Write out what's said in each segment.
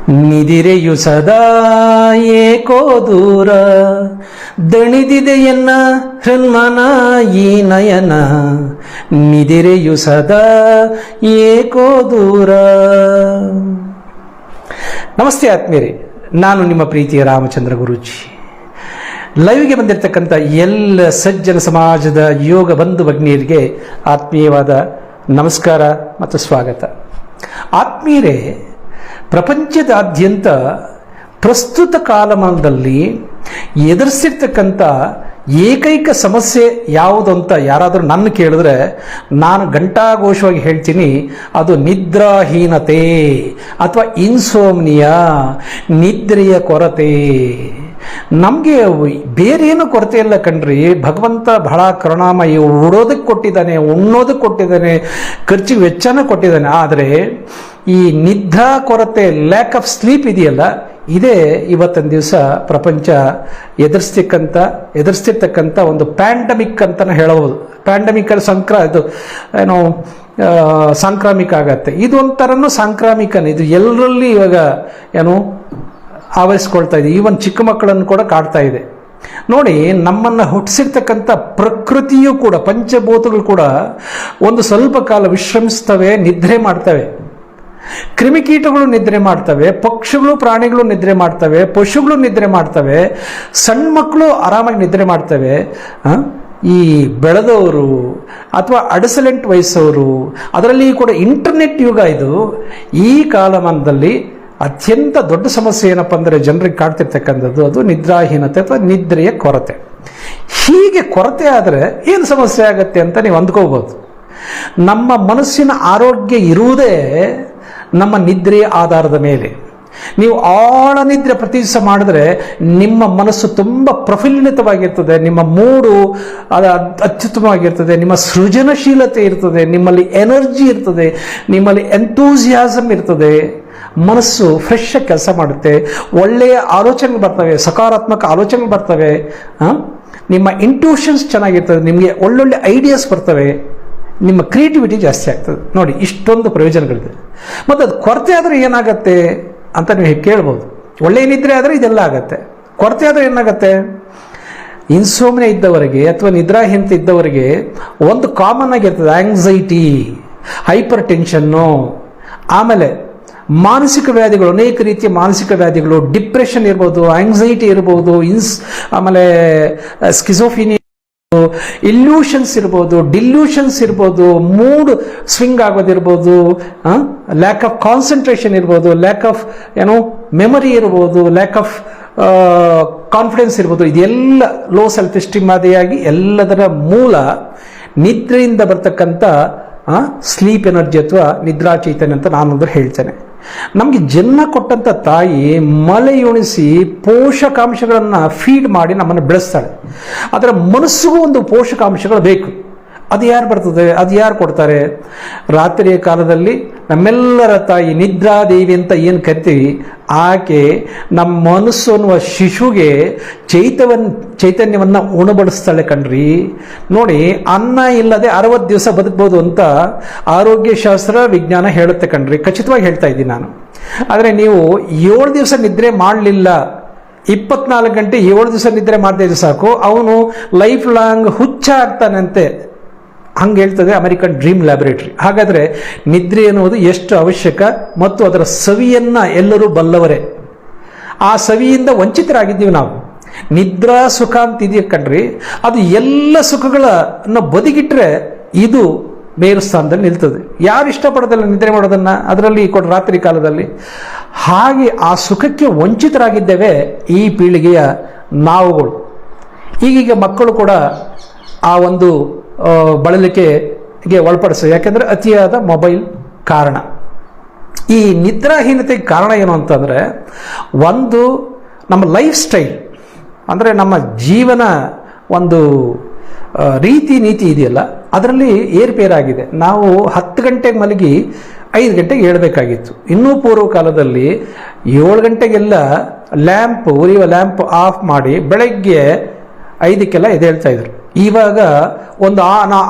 ನಿದಿರೆಯು ಸದಾ ಏಕೋ ದೂರ ದಣಿದಿದೆಯನ್ನ ಹೃನ್ಮನ ಈ ನಯನ. ನಿದಿರೆಯು ಸದಾ ಏಕೋ ದೂರ. ನಮಸ್ತೆ ಆತ್ಮೀಯರೇ, ನಾನು ನಿಮ್ಮ ಪ್ರೀತಿಯ ರಾಮಚಂದ್ರ ಗುರೂಜಿ. ಲೈವ್ಗೆ ಬಂದಿರತಕ್ಕಂಥ ಎಲ್ಲ ಸಜ್ಜನ ಸಮಾಜದ ಯೋಗ ಬಂಧು ಭಗ್ನಿಯರಿಗೆ ಆತ್ಮೀಯವಾದ ನಮಸ್ಕಾರ ಮತ್ತು ಸ್ವಾಗತ. ಆತ್ಮೀಯರೇ, ಪ್ರಪಂಚದಾದ್ಯಂತ ಪ್ರಸ್ತುತ ಕಾಲಮಾನದಲ್ಲಿ ಎದುರಿಸಿರ್ತಕ್ಕಂಥ ಏಕೈಕ ಸಮಸ್ಯೆ ಯಾವುದು ಅಂತ ಯಾರಾದರೂ ನನ್ನ ಕೇಳಿದ್ರೆ ನಾನು ಘಂಟಾಘೋಷವಾಗಿ ಹೇಳ್ತೀನಿ, ಅದು ನಿದ್ರಾಹೀನತೆ ಅಥವಾ ಇನ್ಸೋಮ್ನಿಯಾ, ನಿದ್ರೆಯ ಕೊರತೆ. ನಮಗೆ ಬೇರೇನು ಕೊರತೆ ಇಲ್ಲ ಕಣ್ರಿ. ಭಗವಂತ ಬಹಳ ಕರುಣಾಮಯಿ, ಉಡೋದಕ್ಕೆ ಕೊಟ್ಟಿದ್ದಾನೆ, ಉಣ್ಣೋದಕ್ಕೆ ಕೊಟ್ಟಿದ್ದಾನೆ, ಖರ್ಚಿಗೆ ವೆಚ್ಚನ ಕೊಟ್ಟಿದ್ದಾನೆ. ಆದರೆ ಈ ನಿದ್ರಾ ಕೊರತೆ, ಲ್ಯಾಕ್ ಆಫ್ ಸ್ಲೀಪ್ ಇದೆಯಲ್ಲ, ಇದೇ ಇವತ್ತಿನ ದಿವಸ ಪ್ರಪಂಚ ಎದುರಿಸ್ತಿರ್ತಕ್ಕಂಥ ಒಂದು ಪ್ಯಾಂಡಮಿಕ್ ಅಂತಲೇ ಹೇಳಬಹುದು. ಪ್ಯಾಂಡಮಿಕ್ ಇದು ಏನೋ ಸಾಂಕ್ರಾಮಿಕ ಆಗತ್ತೆ. ಇದು ಒಂಥರನೂ ಸಾಂಕ್ರಾಮಿಕನೇ. ಇದು ಎಲ್ಲರಲ್ಲಿ ಇವಾಗ ಏನು ಆವರಿಸ್ಕೊಳ್ತಾ ಇದೆ. ಈವನ್ ಚಿಕ್ಕ ಮಕ್ಕಳನ್ನು ಕೂಡ ಕಾಡ್ತಾ ಇದೆ. ನೋಡಿ, ನಮ್ಮನ್ನು ಹುಟ್ಟಿಸಿರ್ತಕ್ಕಂಥ ಪ್ರಕೃತಿಯೂ ಕೂಡ, ಪಂಚಭೂತಗಳು ಕೂಡ ಒಂದು ಸ್ವಲ್ಪ ಕಾಲ ವಿಶ್ರಮಿಸ್ತವೆ, ನಿದ್ರೆ ಮಾಡ್ತವೆ. ಕ್ರಿಮಿಕೀಟಗಳು ನಿದ್ರೆ ಮಾಡ್ತವೆ, ಪಕ್ಷಿಗಳು ಪ್ರಾಣಿಗಳು ನಿದ್ರೆ ಮಾಡ್ತವೆ, ಪಶುಗಳು ನಿದ್ರೆ ಮಾಡ್ತವೆ, ಸಣ್ಣ ಮಕ್ಕಳು ಆರಾಮಾಗಿ ನಿದ್ರೆ ಮಾಡ್ತವೆ. ಈ ಬೆಳೆದವರು ಅಥವಾ ಅಡಸಲೆಂಟ್ ವಯಸ್ಸವರು, ಅದರಲ್ಲಿ ಕೂಡ ಇಂಟರ್ನೆಟ್ ಯುಗ ಇದು. ಈ ಕಾಲಮಾನದಲ್ಲಿ ಅತ್ಯಂತ ದೊಡ್ಡ ಸಮಸ್ಯೆ ಏನಪ್ಪ ಅಂದರೆ ಜನರಿಗೆ ಕಾಡ್ತಿರ್ತಕ್ಕಂಥದ್ದು ಅದು ನಿದ್ರಾಹೀನತೆ ಅಥವಾ ನಿದ್ರೆಯ ಕೊರತೆ. ಹೀಗೆ ಕೊರತೆ ಆದರೆ ಏನು ಸಮಸ್ಯೆ ಆಗುತ್ತೆ ಅಂತ ನೀವು ಅಂದ್ಕೋಬೋದು. ನಮ್ಮ ಮನಸ್ಸಿನ ಆರೋಗ್ಯ ಇರುವುದೇ ನಮ್ಮ ನಿದ್ರೆಯ ಆಧಾರದ ಮೇಲೆ. ನೀವು ಆಳ ನಿದ್ರೆ ಪ್ರತಿ ದಿವಸ ಮಾಡಿದ್ರೆ ನಿಮ್ಮ ಮನಸ್ಸು ತುಂಬ ಪ್ರಫುಲ್ಲಿತವಾಗಿರ್ತದೆ, ನಿಮ್ಮ ಮೂಡು ಅತ್ಯುತ್ತಮವಾಗಿರ್ತದೆ, ನಿಮ್ಮ ಸೃಜನಶೀಲತೆ ಇರ್ತದೆ, ನಿಮ್ಮಲ್ಲಿ ಎನರ್ಜಿ ಇರ್ತದೆ, ನಿಮ್ಮಲ್ಲಿ ಎಂತೂಸಿಯಾಸಮ್ ಇರ್ತದೆ, ಮನಸ್ಸು ಫ್ರೆಶ್ ಆಗಿ ಕೆಲಸ ಮಾಡುತ್ತೆ, ಒಳ್ಳೆಯ ಆಲೋಚನೆಗಳು ಬರ್ತವೆ, ಸಕಾರಾತ್ಮಕ ಆಲೋಚನೆಗಳು ಬರ್ತವೆ, ನಿಮ್ಮ ಇಂಟ್ಯೂಷನ್ಸ್ ಚೆನ್ನಾಗಿರ್ತದೆ, ನಿಮಗೆ ಒಳ್ಳೊಳ್ಳೆ ಐಡಿಯಾಸ್ ಬರ್ತವೆ, ನಿಮ್ಮ ಕ್ರಿಯೇಟಿವಿಟಿ ಜಾಸ್ತಿ ಆಗ್ತದೆ. ನೋಡಿ, ಇಷ್ಟೊಂದು ಪ್ರಯೋಜನಗಳಿದೆ. ಮತ್ತು ಅದು ಕೊರತೆ ಆದರೆ ಏನಾಗತ್ತೆ ಅಂತ ನೀವು ಕೇಳ್ಬೋದು. ಒಳ್ಳೆಯ ನಿದ್ರೆ ಆದರೆ ಇದೆಲ್ಲ ಆಗತ್ತೆ. ಕೊರತೆ ಆದರೆ ಏನಾಗತ್ತೆ? ಇನ್ಸೋಮ್ನಿಯಾ ಇದ್ದವರಿಗೆ ಅಥವಾ ನಿದ್ರಾಹೀನತೆ ಇದ್ದವರಿಗೆ ಒಂದು ಕಾಮನ್ ಆಗಿರ್ತದೆ, ಆಂಗ್ಸೈಟಿ, ಹೈಪರ್ ಟೆನ್ಷನ್ನು, ಆಮೇಲೆ ಮಾನಸಿಕ ವ್ಯಾಧಿಗಳು, ಅನೇಕ ರೀತಿಯ ಮಾನಸಿಕ ವ್ಯಾಧಿಗಳು, ಡಿಪ್ರೆಷನ್ ಇರ್ಬೋದು, ಆಂಗ್ಸೈಟಿ ಇರ್ಬೋದು, ಆಮೇಲೆ ಸ್ಕಿಜೋಫ್ರಿನಿಯಾ, ಇಲ್ಯೂಷನ್ಸ್ ಇರ್ಬೋದು, ಡಿಲ್ಯೂಷನ್ಸ್ ಇರ್ಬೋದು, ಮೂಡ್ ಸ್ವಿಂಗ್ ಆಗೋದಿರ್ಬೋದು, ಲ್ಯಾಕ್ ಆಫ್ ಕಾನ್ಸಂಟ್ರೇಷನ್ ಇರ್ಬೋದು, ಲ್ಯಾಕ್ ಆಫ್ ಮೆಮೊರಿ ಇರ್ಬೋದು, ಲ್ಯಾಕ್ ಆಫ್ ಕಾನ್ಫಿಡೆನ್ಸ್ ಇರ್ಬೋದು. ಇದೆಲ್ಲ ಲೋ ಸೆಲ್ಫ್ ಎಸ್ಟೀಮ್ ಆದಿಯಾಗಿ ಎಲ್ಲದರ ಮೂಲ ನಿದ್ರೆಯಿಂದ ಬರ್ತಕ್ಕಂಥ ಸ್ಲೀಪ್ ಎನರ್ಜಿ ಅಥವಾ ನಿದ್ರಾ ಚೈತನ್ಯ ಅಂತ ನಾನಂದ್ರೆ ಹೇಳ್ತೇನೆ. ನಮಗೆ ಜನ್ಮ ಕೊಟ್ಟಂಥ ತಾಯಿ ಮಲೆಯುಣಿಸಿ ಪೋಷಕಾಂಶಗಳನ್ನು ಫೀಡ್ ಮಾಡಿ ನಮ್ಮನ್ನು ಬೆಳೆಸ್ತಾಳೆ. ಅದರ ಮನಸ್ಸಿಗೂ ಒಂದು ಪೋಷಕಾಂಶಗಳು ಬೇಕು. ಅದು ಯಾರು ಬರ್ತದೆ? ಅದು ಯಾರು ಕೊಡ್ತಾರೆ? ರಾತ್ರಿಯ ಕಾಲದಲ್ಲಿ ನಮ್ಮೆಲ್ಲರ ತಾಯಿ ನಿದ್ರಾದೇವಿ ಅಂತ ಏನು ಕರಿತೀವಿ, ಆಕೆ ನಮ್ಮ ಮನಸ್ಸು ಅನ್ನುವ ಶಿಶುಗೆ ಚೈತನ್ಯವನ್ನು ಉಣಬಡಿಸ್ತಾಳೆ ಕಣ್ರಿ. ನೋಡಿ, ಅನ್ನ ಇಲ್ಲದೆ 60 ದಿವಸ ಬದುಕ್ಬೋದು ಅಂತ ಆರೋಗ್ಯ ಶಾಸ್ತ್ರ ವಿಜ್ಞಾನ ಹೇಳುತ್ತೆ ಕಣ್ರಿ. ಖಚಿತವಾಗಿ ಹೇಳ್ತಾ ಇದ್ದೀನಿ ನಾನು. ಆದರೆ ನೀವು 7 ದಿವಸ ನಿದ್ರೆ ಮಾಡಲಿಲ್ಲ, 24 ಗಂಟೆ 7 ದಿವಸ ನಿದ್ರೆ ಮಾಡದೇ ಇದ್ರೆ ಸಾಕು, ಅವನು ಲೈಫ್ ಲಾಂಗ್ ಹುಚ್ಚ ಆಗ್ತಾನಂತೆ. ಹಂಗೆ ಹೇಳ್ತದೆ ಅಮೆರಿಕನ್ ಡ್ರೀಮ್ ಲ್ಯಾಬೊರೇಟರಿ. ಹಾಗಾದರೆ ನಿದ್ರೆ ಎನ್ನುವುದು ಎಷ್ಟು ಅವಶ್ಯಕ ಮತ್ತು ಅದರ ಸವಿಯನ್ನು ಎಲ್ಲರೂ ಬಲ್ಲವರೇ. ಆ ಸವಿಯಿಂದ ವಂಚಿತರಾಗಿದ್ದೀವಿ ನಾವು. ನಿದ್ರಾ ಸುಖ ಅಂತ ಇದೆಯಾ ಕಣ್ರಿ, ಅದು ಎಲ್ಲ ಸುಖಗಳನ್ನು ಬದಿಗಿಟ್ರೆ ಇದು ಮೇರು ಸ್ಥಾನದಲ್ಲಿ ನಿಲ್ತದೆ. ಯಾರು ಇಷ್ಟಪಡೋದಲ್ಲ ನಿದ್ರೆ ಮಾಡೋದನ್ನು, ಅದರಲ್ಲಿ ರಾತ್ರಿ ಕಾಲದಲ್ಲಿ. ಹಾಗೆ ಆ ಸುಖಕ್ಕೆ ವಂಚಿತರಾಗಿದ್ದೇವೆ ಈ ಪೀಳಿಗೆಯ ನಾವುಗಳು. ಈಗೀಗ ಮಕ್ಕಳು ಕೂಡ ಆ ಒಂದು ಬಳಲಿಕೆಗೆ ಒಳಪಡಿಸ್ತದೆ. ಯಾಕೆಂದರೆ ಅತಿಯಾದ ಮೊಬೈಲ್ ಕಾರಣ. ಈ ನಿದ್ರಾಹೀನತೆಗೆ ಕಾರಣ ಏನು ಅಂತಂದರೆ, ಒಂದು ನಮ್ಮ ಲೈಫ್ ಸ್ಟೈಲ್, ಅಂದರೆ ನಮ್ಮ ಜೀವನ ಒಂದು ರೀತಿ ನೀತಿ ಇದೆಯಲ್ಲ, ಅದರಲ್ಲಿ ಏರ್ಪೇರಾಗಿದೆ. ನಾವು 10 ಗಂಟೆಗೆ ಮಲಗಿ 5 ಗಂಟೆಗೆ ಏಳಬೇಕಾಗಿತ್ತು. ಇನ್ನೂ ಪೂರ್ವ ಕಾಲದಲ್ಲಿ 7 ಗಂಟೆಗೆಲ್ಲ ಉರಿಯುವ ಲ್ಯಾಂಪ್ ಆಫ್ ಮಾಡಿ ಬೆಳಗ್ಗೆ 5ಕ್ಕೆಲ್ಲ ಎದ್ದೇಳ್ತಾ ಇದ್ರು. ಇವಾಗ ಒಂದು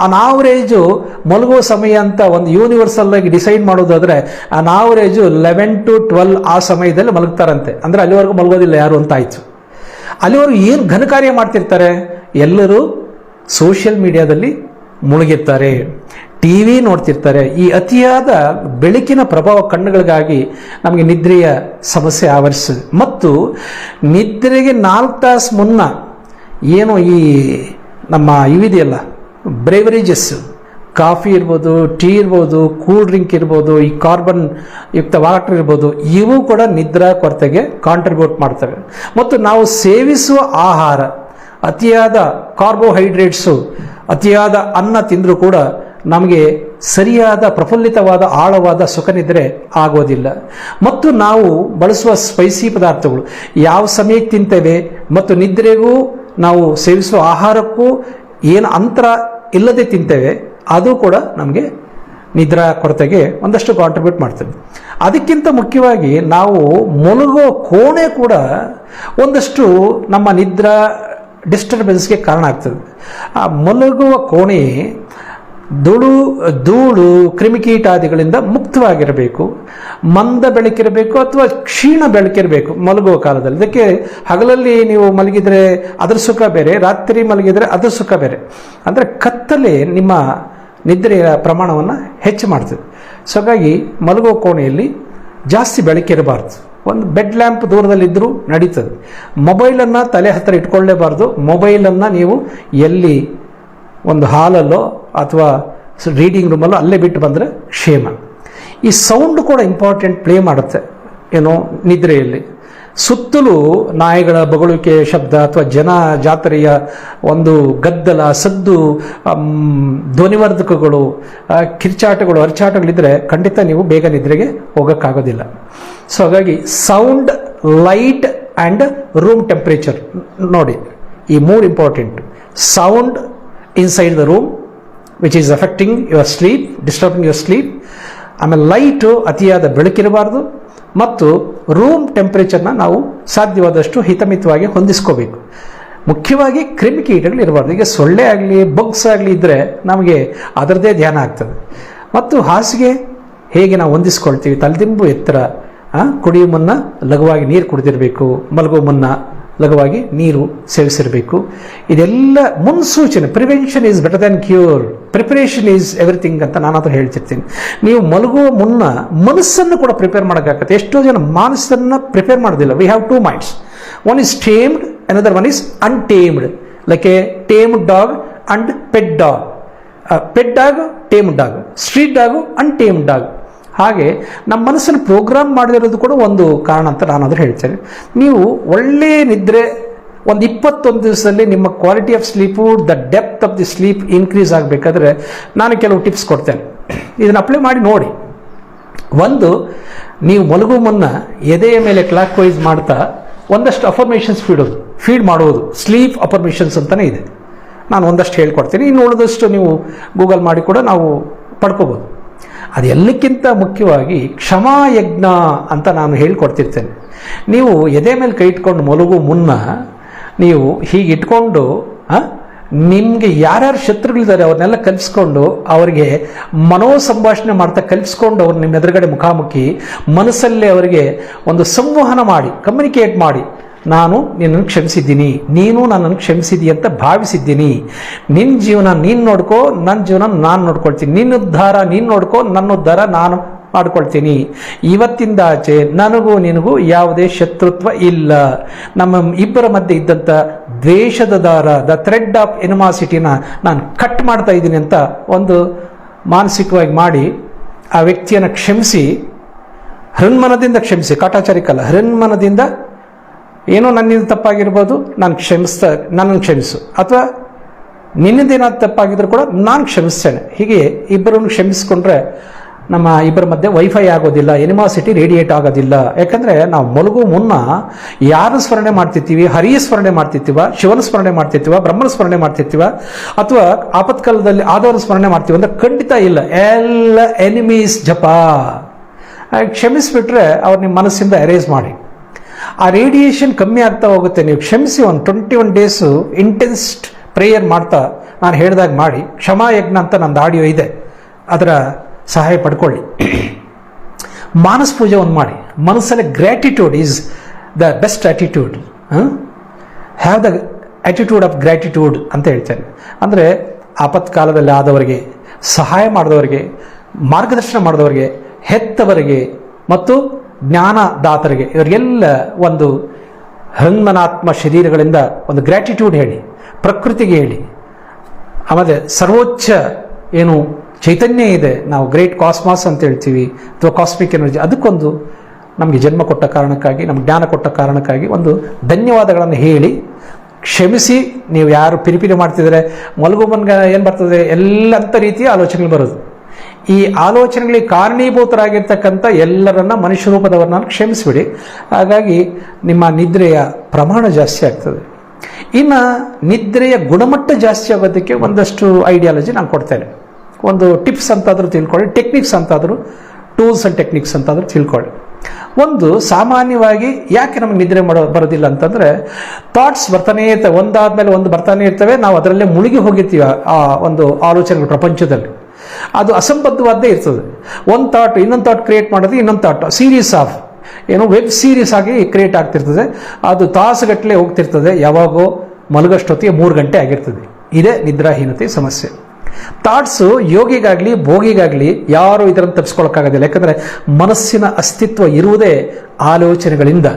ಅನ್ ಆವರೇಜು ಮಲಗುವ ಸಮಯ ಅಂತ ಒಂದು ಯೂನಿವರ್ಸಲ್ ಆಗಿ ಡಿಸೈಡ್ ಮಾಡೋದಾದ್ರೆ ಅನ್ ಆವರೇಜು 11 to 12 ಆ ಸಮಯದಲ್ಲಿ ಮಲಗ್ತಾರಂತೆ. ಅಂದರೆ ಅಲ್ಲಿವರೆಗೂ ಮಲಗೋದಿಲ್ಲ ಯಾರು ಅಂತ ಆಯ್ತು. ಅಲ್ಲಿವರೆಗೂ ಏನು ಘನ ಕಾರ್ಯ ಮಾಡ್ತಿರ್ತಾರೆ? ಎಲ್ಲರೂ ಸೋಷಿಯಲ್ ಮೀಡಿಯಾದಲ್ಲಿ ಮುಳುಗಿರ್ತಾರೆ, ಟಿ ವಿ ನೋಡ್ತಿರ್ತಾರೆ. ಈ ಅತಿಯಾದ ಬೆಳಕಿನ ಪ್ರಭಾವ ಕಣ್ಣುಗಳಿಗಾಗಿ ನಮಗೆ ನಿದ್ರೆಯ ಸಮಸ್ಯೆ ಆವರಿಸಿದೆ. ಮತ್ತು ನಿದ್ರೆಗೆ 4 ತಾಸು ಮುನ್ನ ಏನು ಈ ನಮ್ಮ ಇವಿದೆಯಲ್ಲ ಬ್ರೇವರೇಜಸ್, ಕಾಫಿ ಇರ್ಬೋದು, ಟೀ ಇರ್ಬೋದು, ಕೂಲ್ ಡ್ರಿಂಕ್ ಇರ್ಬೋದು, ಈ ಕಾರ್ಬನ್ ಯುಕ್ತ ವಾಟರ್ ಇರ್ಬೋದು, ಇವು ಕೂಡ ನಿದ್ರಾ ಕೊರತೆಗೆ ಕಾಂಟ್ರಿಬ್ಯೂಟ್ ಮಾಡ್ತವೆ. ಮತ್ತು ನಾವು ಸೇವಿಸುವ ಆಹಾರ, ಅತಿಯಾದ ಕಾರ್ಬೋಹೈಡ್ರೇಟ್ಸು, ಅತಿಯಾದ ಅನ್ನ ತಿಂದರೂ ಕೂಡ ನಮಗೆ ಸರಿಯಾದ ಪ್ರಫುಲ್ಲಿತವಾದ ಆಳವಾದ ಸುಖನಿದ್ರೆ ಆಗೋದಿಲ್ಲ. ಮತ್ತು ನಾವು ಬಳಸುವ ಸ್ಪೈಸಿ ಪದಾರ್ಥಗಳು ಯಾವ ಸಮಯಕ್ಕೆ ತಿಂತೇವೆ ಮತ್ತು ನಿದ್ರೆಗೂ ನಾವು ಸೇವಿಸುವ ಆಹಾರಕ್ಕೂ ಏನು ಅಂತರ ಇಲ್ಲದೆ ತಿಂತೇವೆ, ಅದು ಕೂಡ ನಮಗೆ ನಿದ್ರಾ ಕೊರತೆಗೆ ಒಂದಷ್ಟು ಕಾಂಟ್ರಿಬ್ಯೂಟ್ ಮಾಡ್ತದೆ. ಅದಕ್ಕಿಂತ ಮುಖ್ಯವಾಗಿ ನಾವು ಮಲಗೋ ಕೋಣೆ ಕೂಡ ಒಂದಷ್ಟು ನಮ್ಮ ನಿದ್ರಾ ಡಿಸ್ಟರ್ಬೆನ್ಸ್ಗೆ ಕಾರಣ ಆಗ್ತದೆ. ಆ ಮಲಗುವ ಕೋಣೆ ಧೂಳು ಕ್ರಿಮಿಕೀಟಾದಿಗಳಿಂದ ಮುಕ್ತವಾಗಿರಬೇಕು, ಮಂದ ಬೆಳಕಿರಬೇಕು ಅಥವಾ ಕ್ಷೀಣ ಬೆಳಕಿರಬೇಕು ಮಲಗುವ ಕಾಲದಲ್ಲಿ. ಇದಕ್ಕೆ ಹಗಲಲ್ಲಿ ನೀವು ಮಲಗಿದರೆ ಅದರ ಸುಖ ಬೇರೆ, ರಾತ್ರಿ ಮಲಗಿದರೆ ಅದರ ಸುಖ ಬೇರೆ. ಅಂದರೆ ಕತ್ತಲೆ ನಿಮ್ಮ ನಿದ್ರೆಯ ಪ್ರಮಾಣವನ್ನು ಹೆಚ್ಚು ಮಾಡ್ತದೆ. ಸೊ ಹಾಗಾಗಿ ಮಲಗುವ ಕೋಣೆಯಲ್ಲಿ ಜಾಸ್ತಿ ಬೆಳಕಿರಬಾರ್ದು. ಒಂದು ಬೆಡ್ ಲ್ಯಾಂಪ್ ದೂರದಲ್ಲಿದ್ದರೂ ನಡೀತದೆ. ಮೊಬೈಲನ್ನು ತಲೆ ಹತ್ತಿರ ಇಟ್ಕೊಳ್ಳೇಬಾರ್ದು. ಮೊಬೈಲನ್ನು ನೀವು ಎಲ್ಲಿ ಒಂದು ಹಾಲಲ್ಲೋ ಅಥವಾ ರೀಡಿಂಗ್ ರೂಮಲ್ಲೋ ಅಲ್ಲೇ ಬಿಟ್ಟು ಬಂದರೆ ಕ್ಷೇಮ. ಈ ಸೌಂಡ್ ಕೂಡ ಇಂಪಾರ್ಟೆಂಟ್ ಪ್ಲೇ ಮಾಡುತ್ತೆ ಏನೋ ನಿದ್ರೆಯಲ್ಲಿ. ಸುತ್ತಲೂ ನಾಯಿಗಳ ಬೊಗಳುವಿಕೆ ಶಬ್ದ ಅಥವಾ ಜಾತ್ರೆಯ ಒಂದು ಗದ್ದಲ, ಸದ್ದು, ಧ್ವನಿವರ್ಧಕಗಳು, ಕಿರ್ಚಾಟಗಳು, ಅರ್ಚಾಟಗಳಿದ್ರೆ ಖಂಡಿತ ನೀವು ಬೇಗ ನಿದ್ರೆಗೆ ಹೋಗೋಕ್ಕಾಗೋದಿಲ್ಲ. ಸೊ ಹಾಗಾಗಿ sound, light and room temperature ನೋಡಿ, ಈ 3 important. Sound inside the room which is affecting your sleep, disturbing your sleep. ಆಮೇಲೆ ಲೈಟು ಅತಿಯಾದ ಬೆಳಕಿರಬಾರ್ದು ಮತ್ತು ರೂಮ್ ಟೆಂಪ್ರೇಚರ್ನ ನಾವು ಸಾಧ್ಯವಾದಷ್ಟು ಹಿತಮಿತವಾಗಿ ಹೊಂದಿಸ್ಕೋಬೇಕು. ಮುಖ್ಯವಾಗಿ ಕ್ರಿಮಿಕೀಟಗಳು ಇರಬಾರ್ದು. ಈಗ ಸೊಳ್ಳೆ ಆಗಲಿ ಬಗ್ಸ್ ಆಗಲಿ ಇದ್ದರೆ ನಮಗೆ ಅದರದ್ದೇ ಧ್ಯಾನ ಆಗ್ತದೆ. ಮತ್ತು ಹಾಸಿಗೆ ಹೇಗೆ ನಾವು ಹೊಂದಿಸ್ಕೊಳ್ತೀವಿ, ತಲೆದಿಂಬು ಎತ್ತರ, ಕುಡಿಯುವ ಮುನ್ನ ಲಘುವಾಗಿ ನೀರು ಕುಡಿದಿರಬೇಕು, ಮಲಗುವ ಮುನ್ನ ಲಘುವಾಗಿ ನೀರು ಸೇವಿಸಿರಬೇಕು. ಇದೆಲ್ಲ ಮುನ್ಸೂಚನೆ. Prevention is better than cure, preparation is everything ಅಂತ ನಾನಾದರೂ ಹೇಳ್ತಿರ್ತೀನಿ. ನೀವು ಮಲಗುವ ಮುನ್ನ ಮನಸ್ಸನ್ನು ಕೂಡ ಪ್ರಿಪೇರ್ ಮಾಡೋಕ್ಕಾಗತ್ತೆ. ಎಷ್ಟೋ ಜನ ಮನಸ್ಸನ್ನು ಪ್ರಿಪೇರ್ ಮಾಡೋದಿಲ್ಲ. We have 2 minds. One is tamed, another one is untamed. Like a tamed dog and pet dog. Pet dog, tamed dog. Street dog, untamed dog. ಹಾಗೆ ನಮ್ಮ ಮನಸ್ಸನ್ನು ಪ್ರೋಗ್ರಾಮ್ ಮಾಡಿರೋದು ಕೂಡ ಒಂದು ಕಾರಣ ಅಂತ ನಾನಾದರೂ ಹೇಳ್ತೇನೆ. ನೀವು ಒಳ್ಳೆಯ ನಿದ್ರೆ ಒಂದು 21 ದಿವಸದಲ್ಲಿ ನಿಮ್ಮ quality of sleep, the depth of the sleep increase ಆಗಬೇಕಾದ್ರೆ ನಾನು ಕೆಲವು ಟಿಪ್ಸ್ ಕೊಡ್ತೇನೆ. ಇದನ್ನು ಅಪ್ಲೈ ಮಾಡಿ ನೋಡಿ. ಒಂದು, ನೀವು ಮಲಗುವ ಮುನ್ನ ಎದೆಯ ಮೇಲೆ ಕ್ಲಾಕ್ ವೈಸ್ ಮಾಡ್ತಾ ಒಂದಷ್ಟು ಅಫರ್ಮೇಷನ್ಸ್ ಫೀಡ್ ಮಾಡುವುದು. ಸ್ಲೀಪ್ ಅಫರ್ಮೇಷನ್ಸ್ ಅಂತಲೇ ಇದೆ. ನಾನು ಒಂದಷ್ಟು ಹೇಳ್ಕೊಡ್ತೀನಿ. ಇನ್ನು ಉಳಿದಷ್ಟು ನೀವು ಗೂಗಲ್ ಮಾಡಿ ಕೂಡ ನಾವು ಪಡ್ಕೋಬೋದು. ಅದೆಲ್ಲಕ್ಕಿಂತ ಮುಖ್ಯವಾಗಿ ಕ್ಷಮಾಯಜ್ಞ ಅಂತ ನಾನು ಹೇಳ್ಕೊಡ್ತಿರ್ತೇನೆ. ನೀವು ಎದೆ ಮೇಲೆ ಕೈ ಇಟ್ಕೊಂಡು ಮಲಗು ಮುನ್ನ ನೀವು ಹೀಗೆ ಇಟ್ಕೊಂಡು ನಿಮಗೆ ಯಾರ್ಯಾರು ಶತ್ರುಗಳಿದ್ದಾರೆ ಅವ್ರನ್ನೆಲ್ಲ ಕಲಿಸ್ಕೊಂಡು ಅವರಿಗೆ ಸಂಭಾಷಣೆ ಮಾಡ್ತಾ ಕಲಿಸ್ಕೊಂಡು ಅವ್ರು ನಿಮ್ಮ ಎದುರುಗಡೆ ಮುಖಾಮುಖಿ ಮನಸ್ಸಲ್ಲೇ ಅವರಿಗೆ ಒಂದು ಸಂವಹನ ಮಾಡಿ, ಕಮ್ಯುನಿಕೇಟ್ ಮಾಡಿ, ನಾನು ನಿನ್ನನ್ನು ಕ್ಷಮಿಸಿದ್ದೀನಿ, ನೀನು ನನ್ನನ್ನು ಕ್ಷಮಿಸಿದಿ ಅಂತ ಭಾವಿಸಿದ್ದೀನಿ. ನಿನ್ನ ಜೀವನ ನೀನು ನೋಡ್ಕೋ, ನನ್ನ ಜೀವನ ನಾನು ನೋಡ್ಕೊಳ್ತೀನಿ. ನಿನ್ನ ಉದ್ಧಾರ ನೀನು ನೋಡ್ಕೋ, ನನ್ನ ಉದ್ಧಾರ ನಾನು ಮಾಡ್ಕೊಳ್ತೀನಿ. ಇವತ್ತಿಂದ ಆಚೆ ನನಗೂ ನಿನಗೂ ಯಾವುದೇ ಶತ್ರುತ್ವ ಇಲ್ಲ. ನಮ್ಮ ಇಬ್ಬರ ಮಧ್ಯೆ ಇದ್ದಂಥ ದ್ವೇಷದ ದಾರ, ದ ಥ್ರೆಡ್ ಆಫ್ ಎನಿಮಾಸಿಟಿನ ನಾನು ಕಟ್ ಮಾಡ್ತಾ ಇದ್ದೀನಿ ಅಂತ ಒಂದು ಮಾನಸಿಕವಾಗಿ ಮಾಡಿ ಆ ವ್ಯಕ್ತಿಯನ್ನು ಕ್ಷಮಿಸಿ, ಹೃನ್ಮನದಿಂದ ಕ್ಷಮಿಸಿ, ಕಾಟಾಚಾರಿಕಲ್ಲ, ಹೃನ್ಮನದಿಂದ ಏನೋ ನನ್ನಿಂದ ತಪ್ಪಾಗಿರ್ಬೋದು, ನನ್ನನ್ನು ಕ್ಷಮಿಸು, ಅಥವಾ ನಿನ್ನಿಂದೇನಾದ್ರು ತಪ್ಪಾಗಿದ್ರು ಕೂಡ ನಾನು ಕ್ಷಮಿಸ್ತೇನೆ. ಹೀಗೆ ಇಬ್ಬರನ್ನು ಕ್ಷಮಿಸ್ಕೊಂಡ್ರೆ ನಮ್ಮ ಇಬ್ಬರ ಮಧ್ಯೆ ವೈಫೈ ಆಗೋದಿಲ್ಲ, ಎನಿಮಾಸಿಟಿ ರೇಡಿಯೇಟ್ ಆಗೋದಿಲ್ಲ. ಯಾಕಂದರೆ ನಾವು ಮಲಗೋ ಮುನ್ನ ಯಾರು ಸ್ಮರಣೆ ಮಾಡ್ತಿರ್ತೀವಿ? ಹರಿಯ ಸ್ಮರಣೆ ಮಾಡ್ತಿರ್ತೀವ, ಶಿವನ ಸ್ಮರಣೆ ಮಾಡ್ತಿರ್ತೀವ, ಬ್ರಹ್ಮನ ಸ್ಮರಣೆ ಮಾಡ್ತಿರ್ತೀವ, ಅಥವಾ ಆಪತ್ಕಾಲದಲ್ಲಿ ಆದವರ ಸ್ಮರಣೆ ಮಾಡ್ತೀವಿ ಅಂದ್ರೆ ಖಂಡಿತ ಇಲ್ಲ. ಎಲ್ಲ ಎನಿಮೀಸ್ ಜಪ. ಕ್ಷಮಿಸಿಬಿಟ್ರೆ ಅವ್ರು ನಿಮ್ಮ ಮನಸ್ಸಿಂದ ಎರೇಸ್ ಮಾಡಿ, ಆ ರೇಡಿಯೇಷನ್ ಕಮ್ಮಿ ಆಗ್ತಾ ಹೋಗುತ್ತೆ. ನೀವು ಕ್ಷಮಿಸಿ ಒಂದು 21 ಡೇಸು ಇಂಟೆನ್ಸ್ ಪ್ರೇಯರ್ ಮಾಡ್ತಾ ನಾನು ಹೇಳಿದಾಗ ಮಾಡಿ. ಕ್ಷಮಾಯಜ್ಞ ಅಂತ ನಂದು ಆಡಿಯೋ ಇದೆ, ಅದರ ಸಹಾಯ ಪಡ್ಕೊಳ್ಳಿ. ಮಾನಸ ಪೂಜೆ ಒಂದು ಮಾಡಿ. ಮನಸ್ಸಲ್ಲಿ gratitude is the best attitude. Have the attitude of gratitude ಅಂತ ಹೇಳ್ತೇನೆ. ಅಂದರೆ ಆಪತ್ಕಾಲದಲ್ಲಿ ಆದವರಿಗೆ, ಸಹಾಯ ಮಾಡಿದವರಿಗೆ, ಮಾರ್ಗದರ್ಶನ ಮಾಡಿದವರಿಗೆ, ಹೆತ್ತವರಿಗೆ ಮತ್ತು ಜ್ಞಾನದಾತರಿಗೆ, ಇವರಿಗೆಲ್ಲ ಒಂದು ಹೃನ್ಮನಾತ್ಮ ಶರೀರಗಳಿಂದ ಒಂದು ಗ್ರ್ಯಾಟಿಟ್ಯೂಡ್ ಹೇಳಿ, ಪ್ರಕೃತಿಗೆ ಹೇಳಿ. ಆಮೇಲೆ ಸರ್ವೋಚ್ಚ ಏನು ಚೈತನ್ಯ ಇದೆ, ನಾವು ಗ್ರೇಟ್ ಕಾಸ್ಮಾಸ್ ಅಂತ ಹೇಳ್ತೀವಿ, ಅಥವಾ ಕಾಸ್ಮಿಕ್ ಎನರ್ಜಿ, ಅದಕ್ಕೊಂದು ನಮಗೆ ಜನ್ಮ ಕೊಟ್ಟ ಕಾರಣಕ್ಕಾಗಿ, ನಮ್ಗೆ ಜ್ಞಾನ ಕೊಟ್ಟ ಕಾರಣಕ್ಕಾಗಿ ಒಂದು ಧನ್ಯವಾದಗಳನ್ನು ಹೇಳಿ ಕ್ಷಮಿಸಿ. ನೀವು ಯಾರು ಪಿರಿಪಿರಿ ಮಾಡ್ತಿದ್ರೆ ಮಲಗುಮನ್ಗೆ ಏನು ಬರ್ತದೆ, ಎಲ್ಲಂಥ ರೀತಿಯ ಆಲೋಚನೆಗಳು ಬರೋದು. ಈ ಆಲೋಚನೆಗಳಿಗೆ ಕಾರಣೀಭೂತರಾಗಿರ್ತಕ್ಕಂಥ ಎಲ್ಲರನ್ನ ಮನುಷ್ಯ ರೂಪದವ್ರನ್ನ ಕ್ಷಮಿಸಿಬಿಡಿ. ಹಾಗಾಗಿ ನಿಮ್ಮ ನಿದ್ರೆಯ ಪ್ರಮಾಣ ಜಾಸ್ತಿ ಆಗ್ತದೆ. ಇನ್ನು ನಿದ್ರೆಯ ಗುಣಮಟ್ಟ ಜಾಸ್ತಿ ಆಗೋದಕ್ಕೆ ಒಂದಷ್ಟು ಐಡಿಯಾಲಜಿ ನಾನು ಕೊಡ್ತೇನೆ. ಒಂದು ಟಿಪ್ಸ್ ಅಂತಾದರೂ ತಿಳ್ಕೊಳ್ಳಿ, ಟೆಕ್ನಿಕ್ಸ್ ಅಂತಾದರೂ, ಟೂಲ್ಸ್ ಆ್ಯಂಡ್ ಟೆಕ್ನಿಕ್ಸ್ ಅಂತಾದರೂ ತಿಳ್ಕೊಳ್ಳಿ. ಒಂದು ಸಾಮಾನ್ಯವಾಗಿ ಯಾಕೆ ನಮಗೆ ನಿದ್ರೆ ಬರೋದಿಲ್ಲ ಅಂತಂದರೆ, ಥಾಟ್ಸ್ ಬರ್ತಾನೇ ಇರ್ತವೆ, ಒಂದಾದ್ಮೇಲೆ ಒಂದು ಬರ್ತಾನೆ ಇರ್ತವೆ. ನಾವು ಅದರಲ್ಲೇ ಮುಳುಗಿ ಹೋಗಿರ್ತೀವಿ ಆ ಒಂದು ಆಲೋಚನೆಗಳು ಪ್ರಪಂಚದಲ್ಲಿ. ಅದು ಅಸಂಬದ್ಧವಾದ್ದೇ ಇರ್ತದೆ. ಒಂದು ಥಾಟ್ ಇನ್ನೊಂದು ಥಾಟ್ ಕ್ರಿಯೇಟ್ ಮಾಡೋದು, ಇನ್ನೊಂದು ಥಾಟ್ ಸೀರೀಸ್ ಆಫ್ ಏನೋ ವೆಬ್ ಸೀರೀಸ್ ಆಗಿ ಕ್ರಿಯೇಟ್ ಆಗ್ತಿರ್ತದೆ. ಅದು ತಾಸುಗಟ್ಟಲೆ ಹೋಗ್ತಿರ್ತದೆ. ಯಾವಾಗೋ ಮಲಗಷ್ಟೊತ್ತಿಗೆ 3 ಗಂಟೆ ಆಗಿರ್ತದೆ. ಇದೇ ನಿದ್ರಾಹೀನತೆ ಸಮಸ್ಯೆ. ಥಾಟ್ಸು ಯೋಗಿಗಾಗಲಿ ಭೋಗಿಗಾಗಲಿ ಯಾರೂ ಇದನ್ನು ತಪ್ಪಿಸ್ಕೊಳಕ್ಕಾಗೋದಿಲ್ಲ. ಯಾಕಂದರೆ ಮನಸ್ಸಿನ ಅಸ್ತಿತ್ವ ಇರುವುದೇ ಆಲೋಚನೆಗಳಿಂದ.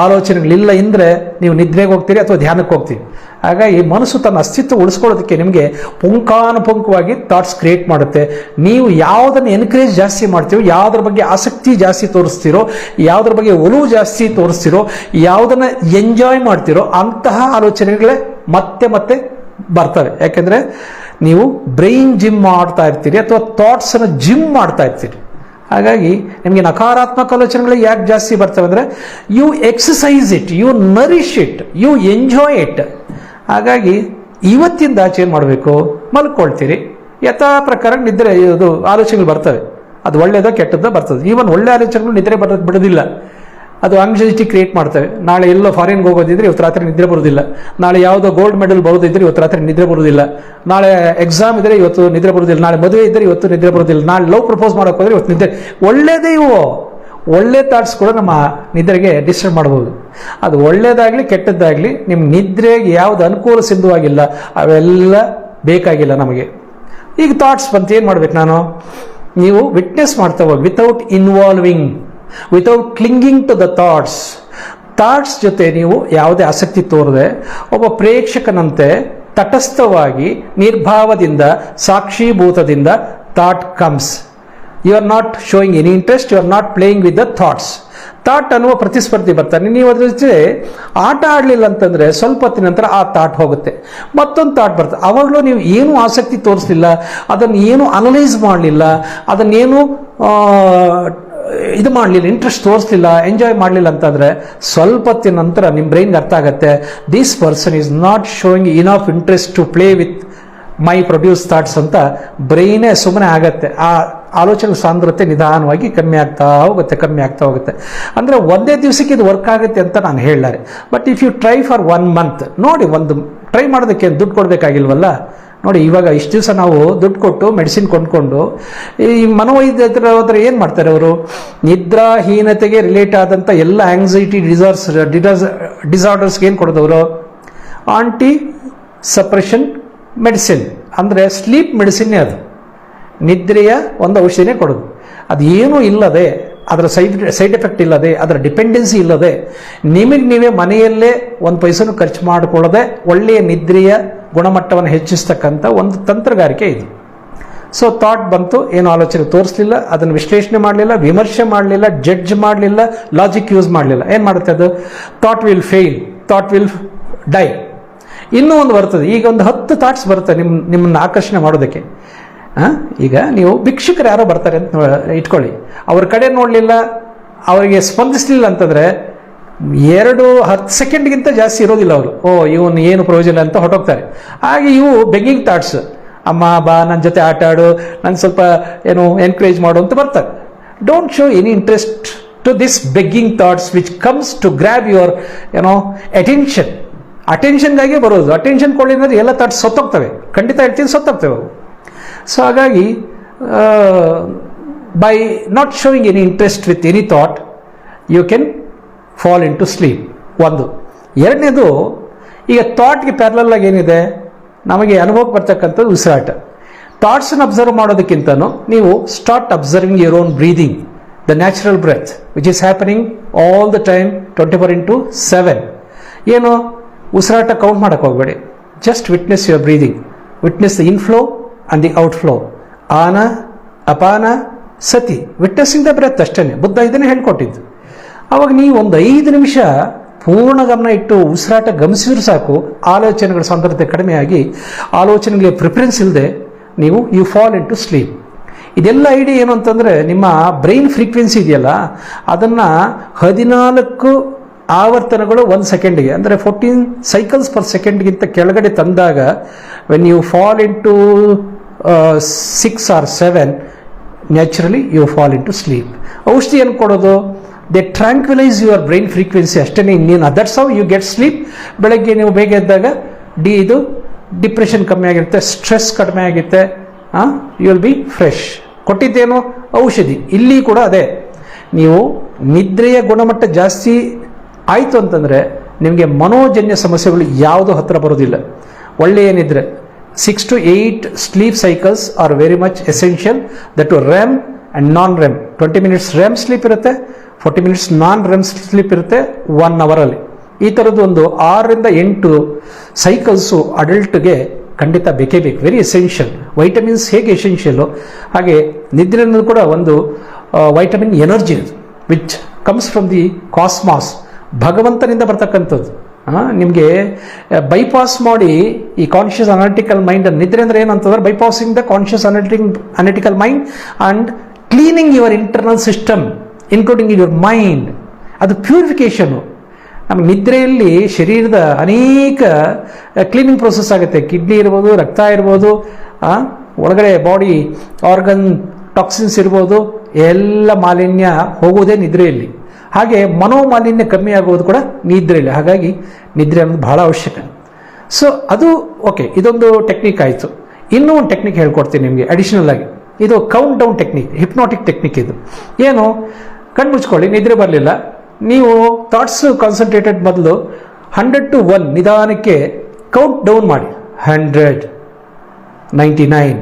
ಆಲೋಚನೆಗಳಿಲ್ಲ ಎಂದರೆ ನೀವು ನಿದ್ರೆಗೆ ಹೋಗ್ತೀರಿ ಅಥವಾ ಧ್ಯಾನಕ್ಕೆ ಹೋಗ್ತೀರಿ. ಹಾಗಾಗಿ ಮನಸ್ಸು ತನ್ನ ಅಸ್ತಿತ್ವ ಉಳಿಸ್ಕೊಳ್ಳೋದಕ್ಕೆ ನಿಮಗೆ ಪುಂಖಾನುಪುಂಖವಾಗಿ ಥಾಟ್ಸ್ ಕ್ರಿಯೇಟ್ ಮಾಡುತ್ತೆ. ನೀವು ಯಾವುದನ್ನು ಎನ್ಕರೇಜ್ ಜಾಸ್ತಿ ಮಾಡ್ತೀರೋ, ಯಾವುದ್ರ ಬಗ್ಗೆ ಆಸಕ್ತಿ ಜಾಸ್ತಿ ತೋರಿಸ್ತೀರೋ, ಯಾವುದ್ರ ಬಗ್ಗೆ ಒಲವು ಜಾಸ್ತಿ ತೋರಿಸ್ತೀರೋ, ಯಾವುದನ್ನು ಎಂಜಾಯ್ ಮಾಡ್ತೀರೋ ಅಂತಹ ಆಲೋಚನೆಗಳೇ ಮತ್ತೆ ಮತ್ತೆ ಬರ್ತವೆ. ಯಾಕೆಂದರೆ ನೀವು ಬ್ರೈನ್ ಜಿಮ್ ಮಾಡ್ತಾ ಇರ್ತೀರಿ ಅಥವಾ ಥಾಟ್ಸನ್ನು ಜಿಮ್ ಮಾಡ್ತಾ ಇರ್ತೀರಿ. ಹಾಗಾಗಿ ನಿಮಗೆ ನಕಾರಾತ್ಮಕ ಆಲೋಚನೆಗಳು ಯಾಕೆ ಜಾಸ್ತಿ ಬರ್ತವೆ ಅಂದರೆ, you exercise it, you nourish it, you enjoy it. ಹಾಗಾಗಿ ಇವತ್ತಿಂದ ಆಚೆ ಏನು ಮಾಡಬೇಕು, ಮಲ್ಕೊಳ್ತೀರಿ, ಯಥಾ ಪ್ರಕಾರ ನಿದ್ರೆ ಇದು ಆಲೋಚನೆಗಳು ಬರ್ತವೆ. ಅದು ಒಳ್ಳೆಯದೋ ಕೆಟ್ಟದ್ದೋ ಬರ್ತದೆ. ಈವನ್ ಒಳ್ಳೆ ಆಲೋಚನೆಗಳು ನಿದ್ರೆ ಬಿಡೋದಿಲ್ಲ. ಅದು ಆಂಗ್ಸೈಟಿ ಕ್ರಿಯೇಟ್ ಮಾಡ್ತವೆ. ನಾಳೆ ಎಲ್ಲೋ ಫಾರಿನ್ಗೆ ಹೋಗೋದಿದ್ರೆ ಇವತ್ತು ರಾತ್ರಿ ನಿದ್ರೆ ಬರೋದಿಲ್ಲ. ನಾಳೆ ಯಾವುದೋ ಗೋಲ್ಡ್ ಮೆಡಲ್ ಬರೋದಿದ್ರೆ ಇವತ್ತು ರಾತ್ರಿ ನಿದ್ರೆ ಬರೋದಿಲ್ಲ. ನಾಳೆ ಎಕ್ಸಾಮ್ ಇದ್ರೆ ಇವತ್ತು ನಿದ್ರೆ ಬರೋದಿಲ್ಲ. ನಾಳೆ ಮದುವೆ ಇದ್ದರೆ ಇವತ್ತು ನಿದ್ರೆ ಬರೋದಿಲ್ಲ. ನಾಳೆ ಲವ್ ಪ್ರಪೋಸ್ ಮಾಡೋಕೆ ಹೋದ್ರೆ ಇವತ್ತು ನಿದ್ರೆ. ಒಳ್ಳೇದೇ ಇವು ಒಳ್ಳೆ ಥಾಟ್ಸ್ ಕೂಡ ನಮ್ಮ ನಿದ್ರೆಗೆ ಡಿಸ್ಟರ್ಬ್ ಮಾಡ್ಬೋದು. ಅದು ಒಳ್ಳೇದಾಗಲಿ ಕೆಟ್ಟದ್ದಾಗಲಿ ನಿಮ್ಮ ನಿದ್ರೆಗೆ ಯಾವುದು ಅನುಕೂಲ ಸಿದ್ಧವಾಗಿಲ್ಲ ಅವೆಲ್ಲ ಬೇಕಾಗಿಲ್ಲ ನಮಗೆ. ಈಗ ಥಾಟ್ಸ್ ಬಂತು, ಏನು ಮಾಡ್ಬೇಕು ನಾನು? ನೀವು ವಿಟ್ನೆಸ್ ಮಾಡ್ತಾ ಹೋಗಿ, without involving, without clinging to the thoughts ಜೊತೆ ನೀವು ಯಾವುದೇ ಆಸಕ್ತಿ ತೋರದೆ ಒಬ್ಬ ಪ್ರೇಕ್ಷಕನಂತೆ ತಟಸ್ಥವಾಗಿ ನಿರ್ಭಾವದಿಂದ ಸಾಕ್ಷೀಭೂತದಿಂದ thought comes. You are not showing any interest, you are not playing with the thought ಅನ್ನುವ ಪ್ರತಿಸ್ಪರ್ಧಿ ಬರ್ತಾನೆ. ನೀವು ಅದ್ರ ಜೊತೆ ಆಟ ಆಡಲಿಲ್ಲ ಅಂತಂದರೆ ಸ್ವಲ್ಪ ಹೊತ್ತಿನ ನಂತರ ಆ ಥಾಟ್ ಹೋಗುತ್ತೆ, ಮತ್ತೊಂದು ಥಾಟ್ ಬರ್ತದೆ. ಅವಾಗಲೂ ನೀವು ಏನೂ ಆಸಕ್ತಿ ತೋರಿಸಲಿಲ್ಲ, ಅದನ್ನು ಏನು ಅನಲೈಸ್ ಮಾಡಲಿಲ್ಲ, ಅದನ್ನೇನು ಇದು ಮಾಡಲಿಲ್ಲ, ಇಂಟ್ರೆಸ್ಟ್ ತೋರಿಸಲಿಲ್ಲ, ಎಂಜಾಯ್ ಮಾಡಲಿಲ್ಲ ಅಂತಂದರೆ ಸ್ವಲ್ಪ ಹೊತ್ತಿನ ನಂತರ ನಿಮ್ಮ ಬ್ರೈನ್ಗೆ ಅರ್ಥ ಆಗುತ್ತೆ, this person is not showing enough interest to play with my produce thoughts ಅಂತ ಬ್ರೈನೇ ಸುಮ್ಮನೆ ಆಗತ್ತೆ. ಆ ಆಲೋಚನೆ ಸಾಂದ್ರತೆ ನಿಧಾನವಾಗಿ ಕಮ್ಮಿ ಆಗ್ತಾ ಹೋಗುತ್ತೆ. ಅಂದರೆ ಒಂದೇ ದಿವಸಕ್ಕೆ ಇದು ವರ್ಕ್ ಆಗುತ್ತೆ ಅಂತ ನಾನು ಹೇಳಲಾರೆ. But if you try for 1 month, ನೋಡಿ, ಒಂದು ಟ್ರೈ ಮಾಡೋದಕ್ಕೆ ದುಡ್ಡು ಕೊಡಬೇಕಾಗಿಲ್ವಲ್ಲ. ನೋಡಿ, ಇವಾಗ ಇಷ್ಟು ದಿವಸ ನಾವು ದುಡ್ಡು ಕೊಟ್ಟು ಮೆಡಿಸಿನ್ ಕೊಂಡ್ಕೊಂಡು ಈ ಮನೋವೈದ್ಯರ ಹೋದ್ರೆ ಏನು ಮಾಡ್ತಾರೆ ಅವರು? ನಿದ್ರಾಹೀನತೆಗೆ ರಿಲೇಟ್ ಆದಂಥ ಎಲ್ಲ ಆಂಗ್ಸೈಟಿ ಡಿಸಾರ್ಡರ್ಸ್ಗೆ ಏನು ಕೊಡೋದವರು? ಆಂಟಿ ಸಪ್ರೆಷನ್ ಮೆಡಿಸಿನ್, ಅಂದರೆ ಸ್ಲೀಪ್ ಮೆಡಿಸಿನ್ನೇ. ಅದು ನಿದ್ರೆಯ ಒಂದು ಔಷಧಿನೇ ಕೊಡೋದು. ಅದು ಏನೂ ಇಲ್ಲದೆ, ಅದರ ಸೈಡ್ ಎಫೆಕ್ಟ್ ಇಲ್ಲದೆ, ಅದರ ಡಿಪೆಂಡೆನ್ಸಿ ಇಲ್ಲದೆ, ನಿಮಗೆ ನೀವೇ ಮನೆಯಲ್ಲೇ 1 ಪೈಸೆನೂ ಖರ್ಚು ಮಾಡಿಕೊಳ್ಳದೆ ಒಳ್ಳೆಯ ನಿದ್ರೆಯ ಗುಣಮಟ್ಟವನ್ನು ಹೆಚ್ಚಿಸ್ತಕ್ಕಂಥ ಒಂದು ತಂತ್ರಗಾರಿಕೆ ಇದು. ಸೊ ಥಾಟ್ ಬಂತು, ಏನು ಆಲೋಚನೆ ತೋರಿಸಲಿಲ್ಲ, ಅದನ್ನು ವಿಶ್ಲೇಷಣೆ ಮಾಡಲಿಲ್ಲ, ವಿಮರ್ಶೆ ಮಾಡಲಿಲ್ಲ, ಜಡ್ಜ್ ಮಾಡಲಿಲ್ಲ, ಲಾಜಿಕ್ ಯೂಸ್ ಮಾಡಲಿಲ್ಲ. ಏನು ಮಾಡುತ್ತೆ ಅದು? Thought will fail, thought will die. ಇನ್ನೂ ಒಂದು ಬರ್ತದೆ, ಈಗ ಒಂದು 10 ಥಾಟ್ಸ್ ಬರುತ್ತೆ ನಿಮ್ಮನ್ನು ಆಕರ್ಷಣೆ ಮಾಡೋದಕ್ಕೆ. ಈಗ ನೀವು ಭಿಕ್ಷುಕರು ಯಾರೋ ಬರ್ತಾರೆ ಅಂತ ಇಟ್ಕೊಳ್ಳಿ, ಅವ್ರ ಕಡೆ ನೋಡಲಿಲ್ಲ, ಅವರಿಗೆ ಸ್ಪಂದಿಸಲಿಲ್ಲ ಅಂತಂದರೆ 2-10 ಸೆಕೆಂಡ್ಗಿಂತ ಜಾಸ್ತಿ ಇರೋದಿಲ್ಲ ಅವರು. ಇವನು ಏನು ಪ್ರಯೋಜನ ಅಂತ ಹೊರಟೋಗ್ತಾರೆ. ಹಾಗೆ ಇವು ಬೆಗ್ಗಿಂಗ್ ಥಾಟ್ಸ್, ಅಮ್ಮ ಬಾ ನನ್ನ ಜೊತೆ ಆಟ ಆಡು, ನನ್ನ ಸ್ವಲ್ಪ ಏನು ಎನ್ಕರೇಜ್ ಮಾಡು ಅಂತ ಬರ್ತಾರೆ. Don't show any interest to this begging thoughts which comes to grab your attention. ಅಟೆನ್ಷನ್ಗಾಗಿಯೇ ಬರೋದು. ಅಟೆನ್ಷನ್ ಕೊಡಲಿಲ್ಲ ಎಲ್ಲ ಥಾಟ್ಸ್ ಸತ್ತೋಗ್ತವೆ, ಖಂಡಿತ ಹೇಳ್ತೀನಿ ಸತ್ತೋಗ್ತವೆ ಅವು. ಸೊ ಹಾಗಾಗಿ by not showing any interest with any thought you can fall into sleep. ಒಂದು. ಎರಡನೇದು, ಈಗ ಥಾಟ್ಗೆ ಪ್ಯಾರಲಲ್ ಆಗಿ ಏನಿದೆ, ನಮಗೆ ಅನುಭವಕ್ಕೆ ಬರ್ತಕ್ಕಂಥದ್ದು ಉಸಿರಾಟ. ಥಾಟ್ಸನ್ನು ಅಬ್ಸರ್ವ್ ಮಾಡೋದಕ್ಕಿಂತನೂ ನೀವು start observing your own breathing, the natural breath which is happening all the time 24/7. ಏನು, ಉಸಿರಾಟ ಕೌಂಟ್ ಮಾಡೋಕ್ಕೆ ಹೋಗಬೇಡಿ. Just witness your breathing, witness the inflow and the outflow. ಆನ ಅಪಾನ ಸತಿ, ವಿಟ್ನೆಸ್ಸಿಂಗ್ ದ ಬ್ರೆತ್ ಅಷ್ಟೇ. ಬುದ್ಧ ಇದನ್ನೇ ಹೇಳ್ಕೊಟ್ಟಿದ್ದು. ಅವಾಗ ನೀವು ಒಂದು 5 ನಿಮಿಷ ಪೂರ್ಣ ಗಮನ ಇಟ್ಟು ಉಸಿರಾಟ ಗಮನಿಸಿದ್ರು ಸಾಕು, ಆಲೋಚನೆಗಳ ಸಾಂದ್ರತೆ ಕಡಿಮೆಯಾಗಿ ಆಲೋಚನೆಗಳಿಗೆ ಪ್ರಿಫರೆನ್ಸ್ ಇಲ್ಲದೆ ನೀವು you fall into sleep. ಇದೆಲ್ಲ ಐಡಿಯಾ ಏನು ಅಂತಂದರೆ, ನಿಮ್ಮ ಬ್ರೈನ್ ಫ್ರೀಕ್ವೆನ್ಸಿ ಇದೆಯಲ್ಲ ಅದನ್ನು 14 ಆವರ್ತನಗಳು 1 ಸೆಕೆಂಡಿಗೆ, ಅಂದರೆ 14 ಸೈಕಲ್ಸ್ ಪರ್ ಸೆಕೆಂಡ್ಗಿಂತ ಕೆಳಗಡೆ ತಂದಾಗ when you fall into 6 or 7 naturally you fall into sleep. ಔಷಧಿ ಏನು ಕೊಡೋದು, they tranquilise your brain frequency ಅಷ್ಟೇ. ಇನ್ನೇನು that's how you get sleep. ಬೆಳಗ್ಗೆ ನೀವು ಬೇಗ ಎದ್ದಾಗ ಇದು ಡಿಪ್ರೆಷನ್ ಕಮ್ಮಿ ಆಗಿರುತ್ತೆ, ಸ್ಟ್ರೆಸ್ ಕಡಿಮೆ ಆಗುತ್ತೆ, ಯು ವಿಲ್ ಬಿ ಫ್ರೆಶ್. ಕೊಟ್ಟಿದ್ದೇನು ಔಷಧಿ. ಇಲ್ಲಿ ಕೂಡ ಅದೇ, ನೀವು ನಿದ್ರೆಯ ಗುಣಮಟ್ಟ ಜಾಸ್ತಿ ಆಯಿತು ಅಂತಂದರೆ ನಿಮಗೆ ಮನೋಜನ್ಯ ಸಮಸ್ಯೆಗಳು ಯಾವುದೂ ಹತ್ತಿರ ಬರೋದಿಲ್ಲ. ಒಳ್ಳೆಯ ನಿದ್ರೆ 6 to 8 sleep cycles are very much essential. That two REM and non REM. 20 minutes REM sleep ಇರುತ್ತೆ, 40 minutes ನಾನ್ ರೆಮ್ ಸ್ಲೀಪ್ ಇರುತ್ತೆ 1 ಅವರಲ್ಲಿ. ಈ ಥರದ್ದು ಒಂದು 6 to 8 ಸೈಕಲ್ಸು ಅಡಲ್ಟ್ಗೆ ಖಂಡಿತ ಬೇಕೇ ಬೇಕು, ವೆರಿ ಎಸೆನ್ಷಿಯಲ್. ವೈಟಮಿನ್ಸ್ ಹೇಗೆ ಎಸೆನ್ಷಿಯಲ್ಲು ಹಾಗೆ ನಿದ್ರೆ ಅನ್ನೋದು ಕೂಡ ಒಂದು vitamin energy, which comes from the cosmos, ಭಗವಂತನಿಂದ ಬರ್ತಕ್ಕಂಥದ್ದು. ನಿಮಗೆ ಬೈಪಾಸ್ ಮಾಡಿ ಈ ಕಾನ್ಷಿಯಸ್ ಅನಾಲಿಟಿಕಲ್ ಮೈಂಡ್. ನಿದ್ರೆ ಅಂದರೆ ಏನಂತಂದ್ರೆ bypassing the conscious analytical mind and cleaning your internal system including your mind. ಅದು ಪ್ಯೂರಿಫಿಕೇಷನು. ನಮಗೆ ನಿದ್ರೆಯಲ್ಲಿ ಶರೀರದ ಅನೇಕ ಕ್ಲೀನಿಂಗ್ ಪ್ರೋಸೆಸ್ ಆಗುತ್ತೆ. ಕಿಡ್ನಿ ಇರ್ಬೋದು, ರಕ್ತ ಇರ್ಬೋದು, ಒಳಗಡೆ ಬಾಡಿ ಆರ್ಗನ್ ಟಾಕ್ಸಿನ್ಸ್ ಇರ್ಬೋದು, ಎಲ್ಲ ಮಾಲಿನ್ಯ ಹೋಗೋದೇ ನಿದ್ರೆಯಲ್ಲಿ. ಹಾಗೆ ಮನೋಮಾಲಿನ್ಯ ಕಮ್ಮಿ ಆಗೋದು ಕೂಡ ನಿದ್ರೆಯಲ್ಲಿ. ಹಾಗಾಗಿ ನಿದ್ರೆ ಅನ್ನೋದು ಬಹಳ ಅವಶ್ಯಕ. ಸೊ ಅದು ಓಕೆ, ಇದೊಂದು ಟೆಕ್ನಿಕ್ ಆಯಿತು. ಇನ್ನೂ ಒಂದು ಟೆಕ್ನಿಕ್ ಹೇಳ್ಕೊಡ್ತೀನಿ ನಿಮಗೆ ಅಡಿಷನಲ್ ಆಗಿ. ಇದು count down technique, hypnotic technique. ಇದು ಏನು, ಕಣ್ಣು ಮುಚ್ಕೊಳ್ಳಿ, ನಿದ್ರೆ ಬರಲಿಲ್ಲ, ನೀವು ಥಾಟ್ಸ್ ಕಾನ್ಸಂಟ್ರೇಟೆಡ್ ಬದಲು 100 to 1 ನಿಧಾನಕ್ಕೆ ಕೌಂಟ್ ಡೌನ್ ಮಾಡಿ. 100, 99.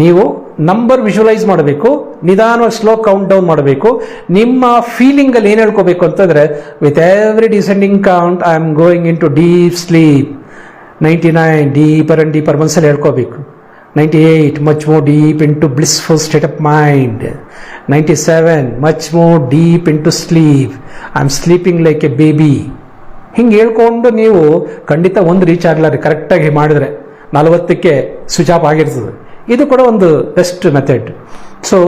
ನೀವು ನಂಬರ್ ವಿಜುವಲೈಸ್ ಮಾಡಬೇಕು, ನಿಧಾನವಾಗಿ ಸ್ಲೋ ಕೌಂಟ್ ಡೌನ್ ಮಾಡಬೇಕು. ನಿಮ್ಮ ಫೀಲಿಂಗಲ್ಲಿ ಏನು ಹೇಳ್ಕೋಬೇಕು ಅಂತಂದರೆ, with every descending count I am going into deep sleep. 99 deeper and deeper ಮನಸ್ಸಲ್ಲಿ ಹೇಳ್ಕೋಬೇಕು. 98 much more deep into blissful state of mind. 97 much more deep into sleep. I am sleeping like a baby. ಹಿಂಗೆ ಹೇಳ್ಕೊಂಡು ನೀವು ಖಂಡಿತ ಒಂದು reach ಆಗಲಾರೆ. ಕರೆಕ್ಟಾಗಿ ಮಾಡಿದ್ರೆ 40ಕ್ಕೆ switch off ಆಗಿರ್ತದೆ. ಇದು ಕೂಡ ಒಂದು ಬೆಸ್ಟ್ ಮೆಥಡ್. ಸೊ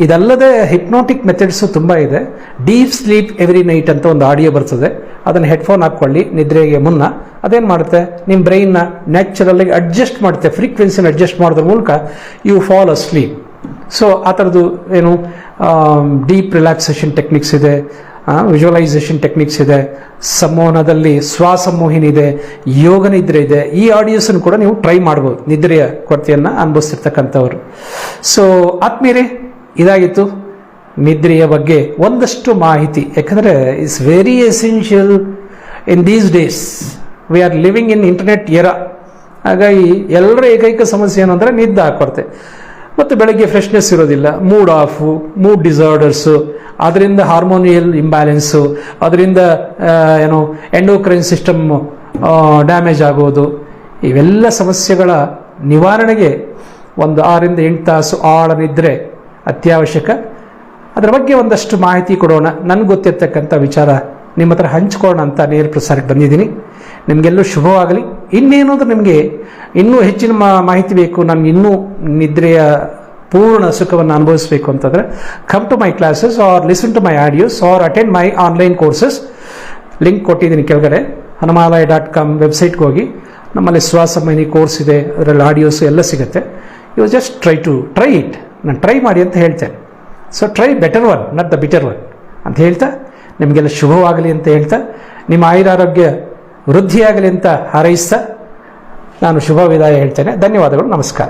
ಇದಲ್ಲದೆ ಹಿಪ್ನಾಟಿಕ್ ಮೆಥಡ್ಸು ತುಂಬ ಇದೆ. ಡೀಪ್ ಸ್ಲೀಪ್ ಎವ್ರಿ ನೈಟ್ ಅಂತ ಒಂದು ಆಡಿಯೋ ಬರ್ತದೆ, ಅದನ್ನು ಹೆಡ್ಫೋನ್ ಹಾಕ್ಕೊಳ್ಳಿ ನಿದ್ರೆಗೆ ಮುನ್ನ. ಅದೇನು ಮಾಡುತ್ತೆ, ನಿಮ್ಮ ಬ್ರೈನ್ನ ನ್ಯಾಚುರಲಾಗಿ ಅಡ್ಜಸ್ಟ್ ಮಾಡುತ್ತೆ, ಫ್ರೀಕ್ವೆನ್ಸಿನ ಅಡ್ಜಸ್ಟ್ ಮಾಡೋದ್ರ ಮೂಲಕ you fall asleep. So ಆ ಥರದ್ದು ಏನು ಡೀಪ್ ರಿಲ್ಯಾಕ್ಸೇಷನ್ ಟೆಕ್ನಿಕ್ಸ್ ಇದೆ, ವಿಜುವಲೈಸೇಷನ್ ಟೆಕ್ನಿಕ್ಸ್ ಇದೆ, ಸಂಮೋಹನದಲ್ಲಿ ಶ್ವಾಸಮೋಹಿನಿ ಇದೆ, ಯೋಗ ನಿದ್ರೆ ಇದೆ. ಈ ಆಡಿಯೋಸನ್ನು ಕೂಡ ನೀವು ಟ್ರೈ ಮಾಡ್ಬೋದು, ನಿದ್ರೆಯ ಕೊರತೆಯನ್ನು ಅನುಭವಿಸ್ತಿರ್ತಕ್ಕಂಥವ್ರು. ಸೊ ಆತ್ಮೀಯರೇ, ಇದಾಗಿತ್ತು ನಿದ್ರೆಯ ಬಗ್ಗೆ ಒಂದಷ್ಟು ಮಾಹಿತಿ. ಯಾಕಂದರೆ it's very essential in these days. We are living in internet era. ಹಾಗಾಗಿ ಎಲ್ಲರ ಏಕೈಕ ಸಮಸ್ಯೆ ಏನು ಅಂದರೆ ನಿದ್ದೆ ಕೊರತೆ. ಮತ್ತು ಬೆಳಗ್ಗೆ ಫ್ರೆಶ್ನೆಸ್ ಇರೋದಿಲ್ಲ, ಮೂಡ್ ಆಫು, ಮೂಡ್ ಡಿಸಾರ್ಡರ್ಸು, ಅದರಿಂದ ಹಾರ್ಮೋನಿಯಲ್ ಇಂಬ್ಯಾಲೆನ್ಸು, ಅದರಿಂದ ಏನು ಎಂಡೋಕ್ರೈನ್ ಸಿಸ್ಟಮ್ ಡ್ಯಾಮೇಜ್ ಆಗೋದು. ಇವೆಲ್ಲ ಸಮಸ್ಯೆಗಳ ನಿವಾರಣೆಗೆ ಒಂದು 6 to 8 ತಾಸು ಆಳ ನಿದ್ರೆ ಅತ್ಯವಶ್ಯಕ. ಅದರ ಬಗ್ಗೆ ಒಂದಷ್ಟು ಮಾಹಿತಿ ಕೊಡೋಣ, ನನಗೆ ಗೊತ್ತಿರ್ತಕ್ಕಂಥ ವಿಚಾರ ನಿಮ್ಮ ಹತ್ರ ಹಂಚ್ಕೊಳ್ಳೋಣ ಅಂತ ನೇರ ಪ್ರಸಾರಕ್ಕೆ ಬಂದಿದ್ದೀನಿ. ನಿಮಗೆಲ್ಲೂ ಶುಭವಾಗಲಿ. ಇನ್ನೇನಾದರೂ ನಿಮಗೆ ಇನ್ನೂ ಹೆಚ್ಚಿನ ಮಾಹಿತಿ ಬೇಕು, ನನಗೆ ಇನ್ನೂ ನಿದ್ರೆಯ ಪೂರ್ಣ ಸುಖವನ್ನು ಅನುಭವಿಸಬೇಕು ಅಂತಂದರೆ come to my classes or listen to my audios or attend my online courses. Link ಕೊಟ್ಟಿದ್ದೀನಿ ಕೆಳಗಡೆ, hanamalaaya.com ವೆಬ್ಸೈಟ್ಗೆ ಹೋಗಿ. ನಮ್ಮಲ್ಲಿ ಶ್ವಾಸಮೋಹಿನಿ ಕೋರ್ಸ್ ಇದೆ, ಅದರಲ್ಲಿ ಆಡಿಯೋಸು ಎಲ್ಲ ಸಿಗುತ್ತೆ. You just try it. ನಾನು ಟ್ರೈ ಮಾಡಿ ಅಂತ ಹೇಳ್ತೇನೆ. So try better one, not the bitter one ಅಂತ ಹೇಳ್ತಾ ನಿಮಗೆಲ್ಲ ಶುಭವಾಗಲಿ ಅಂತ ಹೇಳ್ತಾ, ನಿಮ್ಮ ಆಯುರಾರೋಗ್ಯ ವೃದ್ಧಿಯಾಗಲಿ ಅಂತ ಹಾರೈಸ್ತಾ ನಾನು ಶುಭ ವಿದಾಯ ಹೇಳ್ತೇನೆ. ಧನ್ಯವಾದಗಳು. ನಮಸ್ಕಾರ.